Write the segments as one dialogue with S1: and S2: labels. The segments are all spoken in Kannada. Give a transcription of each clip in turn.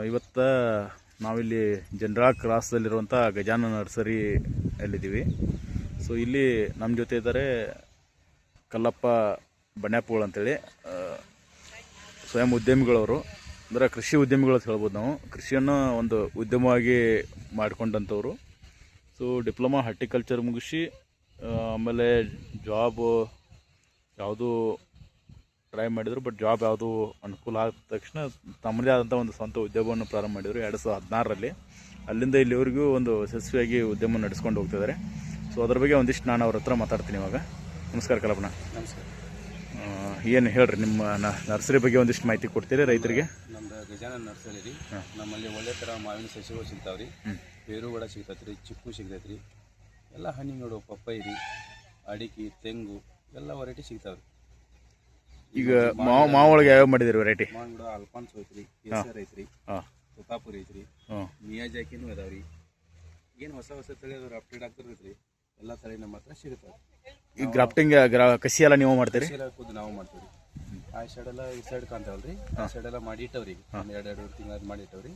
S1: ಇವತ್ತು ನಾವಿಲ್ಲಿ ಜನರಾ ಕ್ರಾಸಲ್ಲಿರುವಂಥ ಗಜಾನನ ನರ್ಸರಿ ಅಲ್ಲಿದ್ದೀವಿ. ಸೊ ಇಲ್ಲಿ ನಮ್ಮ ಜೊತೆ ಇದ್ದಾರೆ ಕಲ್ಲಪ್ಪ ಬಣ್ಯಾಪುಗಳು ಅಂತೇಳಿ, ಸ್ವಯಂ ಉದ್ಯಮಿಗಳವರು, ಅಂದರೆ ಕೃಷಿ ಉದ್ಯಮಿಗಳು ಅಂತ ಹೇಳ್ಬೋದು. ನಾವು ಕೃಷಿಯನ್ನು ಒಂದು ಉದ್ಯಮವಾಗಿ ಮಾಡಿಕೊಂಡಂಥವ್ರು. ಸೊ ಡಿಪ್ಲೊಮಾ ಹಾರ್ಟಿಕಲ್ಚರ್ ಮುಗಿಸಿ ಆಮೇಲೆ ಜಾಬ್ ಯಾವುದು ಟ್ರೈ ಮಾಡಿದರು, ಬಟ್ ಜಾಬ್ ಯಾವುದು ಅನುಕೂಲ ಆದ ತಕ್ಷಣ ತಮ್ಮದೇ ಆದಂಥ ಒಂದು ಸ್ವಂತ ಉದ್ಯೋಗವನ್ನು ಪ್ರಾರಂಭ ಮಾಡಿದರು 2016ರಲ್ಲಿ. ಅಲ್ಲಿಂದ ಇಲ್ಲಿವರೆಗೂ ಒಂದು ಯಶಸ್ವಿಯಾಗಿ ಉದ್ಯಮ ನಡೆಸ್ಕೊಂಡು ಹೋಗ್ತಿದ್ದಾರೆ. ಸೊ ಅದ್ರ ಬಗ್ಗೆ ಒಂದಿಷ್ಟು ನಾನು ಅವ್ರ ಹತ್ರ ಮಾತಾಡ್ತೀನಿ ಇವಾಗ. ನಮಸ್ಕಾರ ಕಲ್ಪನಾ.
S2: ನಮಸ್ಕಾರ.
S1: ಏನು ಹೇಳ್ರಿ, ನಿಮ್ಮ ನರ್ಸರಿ ಬಗ್ಗೆ ಒಂದಿಷ್ಟು ಮಾಹಿತಿ ಕೊಡ್ತೀರಿ ರೈತರಿಗೆ?
S2: ನಮ್ದು ಗಜಾನನ ನರ್ಸರಿ ರೀ. ನಮ್ಮಲ್ಲಿ ಒಳ್ಳೆ ಥರ ಮಾವಿನ ಸಸಿಗಳು ಸಿಗ್ತಾವ್ರಿ, ಬೇರು ಕೂಡ ಸಿಗ್ತೈತ್ರಿ, ಚಿಕ್ಕು ಸಿಗ್ತೈತ್ರಿ, ಎಲ್ಲ ಹಣ್ಣಿನೋಡು ಪಪ್ಪಾಯಿ ರೀ, ಅಡಿಕೆ, ತೆಂಗು ಎಲ್ಲ ವೆರೈಟಿ ಸಿಗ್ತಾವ್ರಿ.
S1: ಈಗ ಮಾವೊಳಗೆ ಯಾವ್ಯಾವ ಮಾಡಿದಿರಿ ವೆರೈಟಿ?
S2: ಮಾವಿನ ಗಿಡ ಅಲ್ಫಾನ್ಸ್ ಐತ್ರಿ, ಕೇಸರ್ ಐತ್ರಿ, ತುತಾಪುರಿ ಐತ್ರಿ, ಮಿಯಾಜಾಕಿನೂ ಅದಾವ್ರಿ. ಏನು ಹೊಸ ಹೊಸ ತಳಿ ಅದಾವ್ರಿ, ಅಪ್ಡೇಟ್ ಆಗ್ತಿರ್ತೈತ್ರಿ. ಎಲ್ಲ ತಳಿ ನಮ್ಮ ಹತ್ರ ಸಿಗುತ್ತಾವೆ.
S1: ಈ ಗ್ರಾಫ್ಟಿಂಗ್ ಕಸಿ ಎಲ್ಲ ನೀವು ಮಾಡ್ತೀರಿ?
S2: ಖುದ್ದು ನಾವು ಮಾಡ್ತೀವಿ. ಆ ಸೈಡ್ ಎಲ್ಲ ಈ ಸೈಡ್ ಕಾಣ್ತಾವಲ್ರಿ, ಆ ಸೈಡ್ ಎಲ್ಲ ಮಾಡಿ ಇಟ್ಟವ್ರಿ, ಒಂದು 2-2 ತಿಂಗಳು ಮಾಡಿ ಇಟ್ಟವ್ರಿ.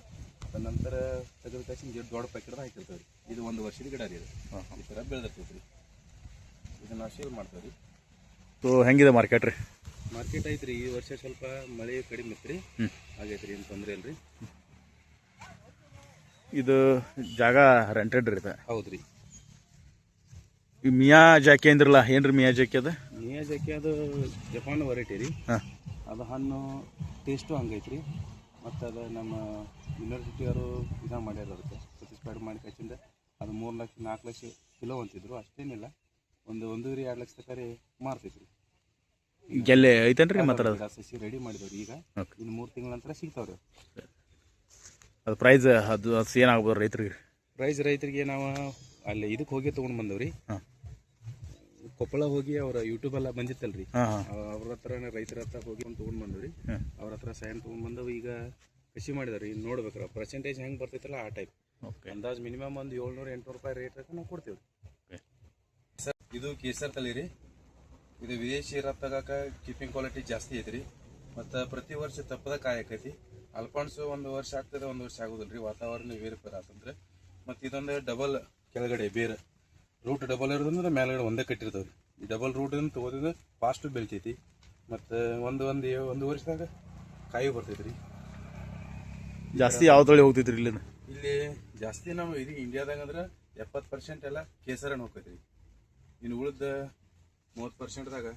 S2: ಅದ ನಂತರ ತೆಗೆದು ಕಾಸಿನ ದೊಡ್ಡ ಪ್ಯಾಕೆಟ್ ಹಾಕಿರ್ತೇವ್ರಿ. ಇದು 1 ವರ್ಷದ ಗಿಡ ರೀ, ಈ ಥರ ಬೆಳೆದಿರ್ತೈತ್ರಿ. ಇದನ್ನ ನಾವು ಸೇಲ್ ಮಾಡ್ತೇವ್ರಿ.
S1: ಸೊ ಹೆಂಗಿದೆ ಮಾರ್ಕೆಟ್ ರೀ?
S2: ಮಾರ್ಕೆಟ್ ಐತ್ರಿ, ಈ ವರ್ಷ ಸ್ವಲ್ಪ ಮಳೆ ಕಡಿಮೆ ಇತ್ತು ರೀ, ಆಗೈತ್ರಿ, ಏನು ತೊಂದರೆ ಇಲ್ರಿ.
S1: ಇದು ಜಾಗ ರೆಂಟೆಡ್ ರೀ?
S2: ಹೌದ್ರಿ.
S1: ಈ ಮಿಯಾಜಾಕಿ ಅಂದ್ರಲ್ಲ, ಏನ್ರಿ ಮಿಯಾಜಾಕಿ? ಅದು
S2: ಮಿಯಾಜಾಕಿ ಅದು ಜಪಾನ್ ವೆರೈಟಿ ರೀ. ಅದು ಹಣ್ಣು ಟೇಸ್ಟು ಹಂಗೈತ್ರಿ. ಮತ್ತು ಅದು ನಮ್ಮ ಯೂನಿವರ್ಸಿಟಿಯವರು ಇದು ಮಾಡ್ಯಾರ, ಅದಕ್ಕೆ ಸರ್ಟಿಫೈಡ್ ಮಾಡಿ ಕಚ್ಚಿಂದ ಅದು 3 ಲಕ್ಷ 4 ಲಕ್ಷ ಕಿಲೋ ಅಂತಿದ್ರು. ಅಷ್ಟೇನಿಲ್ಲ, 1-2 ಲಕ್ಷ ತನಕ ಮಾರ್ತೈತ್ರಿ.
S1: ಗೆಲ್ಲೆ ಐತೇನ್ರಿ? ಮಾತ್ರ
S2: ಸಸಿ ರೆಡಿ ಮಾಡಿದವ್ರಿ. ಈಗ ಇನ್ನು 3 ತಿಂಗಳ ನಂತರ ಸಿಗ್ತಾವ್ರಿ.
S1: ಅದು ಪ್ರೈಸ್ ಅದು ಏನಾಗ್ಬೋದು ರೈತರಿಗೆ?
S2: ಪ್ರೈಸ್ ರೈತರಿಗೆ ನಾವು ಅಲ್ಲಿ ಇದಕ್ಕೆ ಹೋಗಿ ತೊಗೊಂಡು ಬಂದವ್ರಿ, ಕೊಪ್ಪಳ ಹೋಗಿ ಅವ್ರ ಯೂಟ್ಯೂಬ್ ಎಲ್ಲ ಬಂದಿತ್ತಲ್ರಿ, ಅವ್ರ ಹತ್ರ ರೈತರ ಹತ್ರ ಹೋಗಿ ಒಂದು ತೊಗೊಂಡು ಬಂದವ್ರಿ. ಅವ್ರ ಹತ್ರ ಸೈನ್ ತೊಗೊಂಡು ಬಂದವು. ಈಗ ಕೃಷಿ ಮಾಡಿದಾರೆ. ಇನ್ನು ನೋಡ್ಬೇಕ್ರ ಪರ್ಸೆಂಟೇಜ್ ಹೆಂಗೆ ಬರ್ತೈತಲ್ಲ ಆ ಟೈಪ್. ಅಂದಾಜು ಮಿನಿಮಮ್ ಒಂದು 700-800 ರೂಪಾಯಿ ರೇಟ್ ನಾವು ಕೊಡ್ತೇವೆ. ಸರ್ ಇದು ಕೇಸರ್ ತಳಿ ರೀ. ಇದು ವಿದೇಶಿ ರಫ್ತಾಗಕ ಕೀಪಿಂಗ್ ಕ್ವಾಲಿಟಿ ಜಾಸ್ತಿ ಐತ್ರಿ. ಮತ್ತು ಪ್ರತಿ ವರ್ಷ ತಪ್ಪದ ಕಾಯಿ ಆಕೈತಿ. ಅಲ್ಫಾನ್ಸು 1 ವರ್ಷ ಆಗ್ತದೆ, 1 ವರ್ಷ ಆಗೋದಿಲ್ರಿ, ವಾತಾವರಣ ವೇರುಪೇರು ಆತಂದ್ರೆ. ಮತ್ತು ಇದೊಂದು ಡಬಲ್ ಕೆಳಗಡೆ ಬೇರೆ ರೂಟ್ ಡಬಲ್ ಇರೋದಂದ್ರೆ ಮೇಲ್ಗಡೆ ಒಂದೇ ಕಟ್ಟಿರ್ತಾವ್ರಿ. ಈ ಡಬಲ್ ರೂಟನ್ನು ತೊಗೋದ್ರೆ ಫಾಸ್ಟು ಬೆಳಿತೈತಿ. ಮತ್ತು ಒಂದು ವರ್ಷದಾಗ ಕಾಯಿ ಬರ್ತೈತ್ರಿ.
S1: ಜಾಸ್ತಿ ಯಾವ ತಳಿ ಹೋಗ್ತೈತ್ರಿ ಇಲ್ಲಿ?
S2: ಇಲ್ಲಿ ಜಾಸ್ತಿ ನಾವು ಇದು ಇಂಡಿಯಾದಾಗ ಅಂದ್ರೆ 70% ಎಲ್ಲ ಕೇಸರನ್ನು ಹೋಗ್ತೈತ್ರಿ. ಇನ್ನು ಉಳಿದ 30%ದಾಗ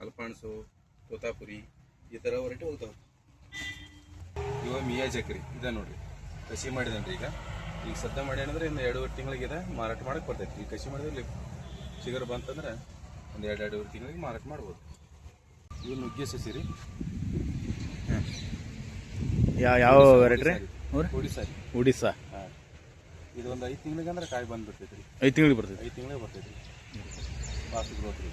S2: ಅಲ್ಫಾನ್ಸು, ತೋತಾಪುರಿ ಈ ಥರ ವೆರೈಟಿ ಹೋಗ್ತಾವೆ. ಇವಾಗ ಮಿಯಾಜಾಕಿ ರೀ, ಇದೆ ನೋಡ್ರಿ, ಕಸಿ ಮಾಡಿದನ್ರಿ. ಈಗ ಸದ್ಯ ಮಾಡ್ಯಾನಂದ್ರೆ ಇನ್ನು 2-2 ತಿಂಗಳಿಗೆ ಮಾರಾಟ ಮಾಡಕ್ಕೆ ಬರ್ತೈತಿ. ಈಗ ಕಸಿ ಮಾಡಿದ್ರೆ ಚಿಗರ್ ಬಂತಂದ್ರೆ ಒಂದು 2-2 ತಿಂಗಳಿಗೆ ಮಾರಾಟ ಮಾಡ್ಬೋದು. ಇವು ನುಗ್ಗೆ ಸಸಿ ರೀ.
S1: ಯಾವ ವೆರೈಟಿ ರೀ? ಒಡಿಸ್ಸಾ.
S2: ಹಾಂ, ಇದು ಒಂದು 5 ತಿಂಗಳಿಗೆ ಅಂದ್ರೆ ಕಾಯಿ ಬಂದ್ಬಿಡ್ತೈತಿ ರೀ.
S1: 5 ತಿಂಗಳಿಗೆ ಬರ್ತೈತಿ?
S2: 5 ತಿಂಗಳಿಗೆ ಬರ್ತೈತಿ ರೀ. ಫಾಸ್ಟ್ ಗ್ರೋತ್ ರೀ.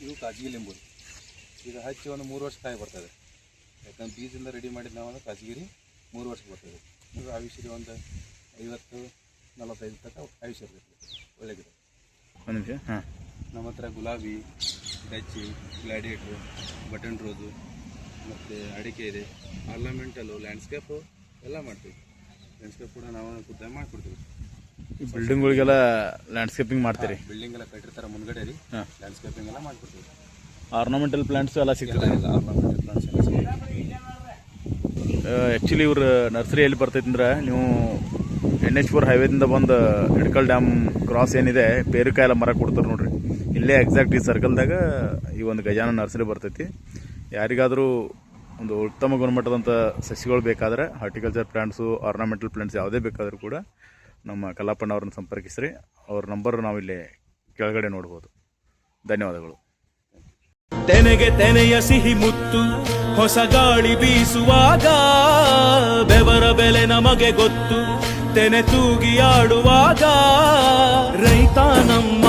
S2: ಇವು ಕಾಜಿಗೆ ಲಿಂಬು ರೀ. ಈಗ ಹಚ್ಚಿ ಒಂದು 3 ವರ್ಷ ಕಾಯಿ ಬರ್ತದೆ. ಯಾಕಂದ್ರೆ ಬೀಜದಿಂದ ರೆಡಿ ಮಾಡಿದ ನಾವು ಅಂದ್ರೆ ಕಾಜಿಗಿರಿ 3 ವರ್ಷ ಬರ್ತದೆ. ಇದು ಆಯುಷ್ಯ ಒಂದು 50-45 ತನಕ ಆಯುಷ್ಯ ಇರ್ತೈತಿ. ಒಳ್ಳೆ ಗಿಡ.
S1: ಒಂದು ನಿಮಿಷ. ಹಾಂ,
S2: ನಮ್ಮ ಹತ್ರ ಗುಲಾಬಿ, ಡಚ್ಚಿ, ಗ್ಲಾಡಿಯೇಟ್ರು, ಬಟನ್ ರೋಸು ಮತ್ತು ಅಡಿಕೆ ಇದೆ. ಆರ್ನಮೆಂಟಲ್ಲು, ಲ್ಯಾಂಡ್ಸ್ಕೇಪು ಎಲ್ಲ ಮಾಡ್ತೀವಿ. ಲ್ಯಾಂಡ್ಸ್ಕೇಪ್ ಕೂಡ ನಾವು ಖುದ್ದಾಗಿ ಮಾಡಿಕೊಡ್ತೀವಿ.
S1: ಬಿಲ್ಡಿಂಗ್ಗಳಿಗೆಲ್ಲ ಲ್ಯಾಂಡ್ಸ್ಕೇಪಿಂಗ್ ಮಾಡ್ತೀರಿ?
S2: ಬಿಲ್ಡಿಂಗ್ ಎಲ್ಲ ಕಟ್ಟಿರ್ತಾರೆ ಮುಂದ್ಗಡೆ ರೀ, ಲ್ಯಾಂಡ್ಸ್ಕೇಪಿಂಗ್ ಎಲ್ಲ ಮಾಡಿಕೊಡ್ತೀವಿ.
S1: ಆರ್ನಮೆಂಟಲ್ ಪ್ಲಾಂಟ್ಸು ಎಲ್ಲ ಸಿಗ್ತದೆ?
S2: ಆರ್ನಮೆಂಟಲ್ ಪ್ಲಾಂಟ್ಸ್ ಎಲ್ಲ ಸಿಗ್ತದೆ.
S1: ಆ್ಯಕ್ಚುಲಿ ಇವ್ರ ನರ್ಸರಿ ಎಲ್ಲಿ ಬರ್ತೈತೆ ಅಂದ್ರೆ, ನೀವು NH4 ಹೈವೇದಿಂದ ಬಂದು ಹಿಡ್ಕಲ್ ಡ್ಯಾಮ್ ಕ್ರಾಸ್ ಏನಿದೆ, ಪೇರುಕಾಯಿ ಎಲ್ಲ ಮರ ಕೊಡ್ತಾರೆ ನೋಡ್ರಿ, ಇಲ್ಲೇ ಎಕ್ಸಾಕ್ಟ್ ಈ ಸರ್ಕಲ್ದಾಗ ಈ ಒಂದು ಗಜಾನನ ನರ್ಸರಿ ಬರ್ತೈತಿ. ಯಾರಿಗಾದರೂ ಒಂದು ಉತ್ತಮ ಗುಣಮಟ್ಟದಂಥ ಸಸಿಗಳು ಬೇಕಾದರೆ, ಹಾರ್ಟಿಕಲ್ಚರ್ ಪ್ಲಾಂಟ್ಸು, ಆರ್ನಮೆಂಟಲ್ ಪ್ಲಾಂಟ್ಸ್ ಯಾವುದೇ ಬೇಕಾದರೂ ಕೂಡ ನಮ್ಮ ಕಲ್ಲಪ್ಪಣ್ಣ ಅವ್ರನ್ನ ಸಂಪರ್ಕಿಸ್ರಿ. ಅವ್ರ ನಂಬರ್ ನಾವಿಲ್ಲಿ ಕೆಳಗಡೆ ನೋಡ್ಬೋದು. ಧನ್ಯವಾದಗಳು.
S3: ತೆನೆಗೆ ತೆನೆಯ ಸಿಹಿ ಮುತ್ತು, ಹೊಸ ಗಾಳಿ ಬೀಸುವಾಗ ಬೆವರ ಬೆಲೆ ನಮಗೆ ಗೊತ್ತು, ತೆನೆ ತೂಗಿ ಆಡುವಾಗ ರೈತ ನಮ್ಮ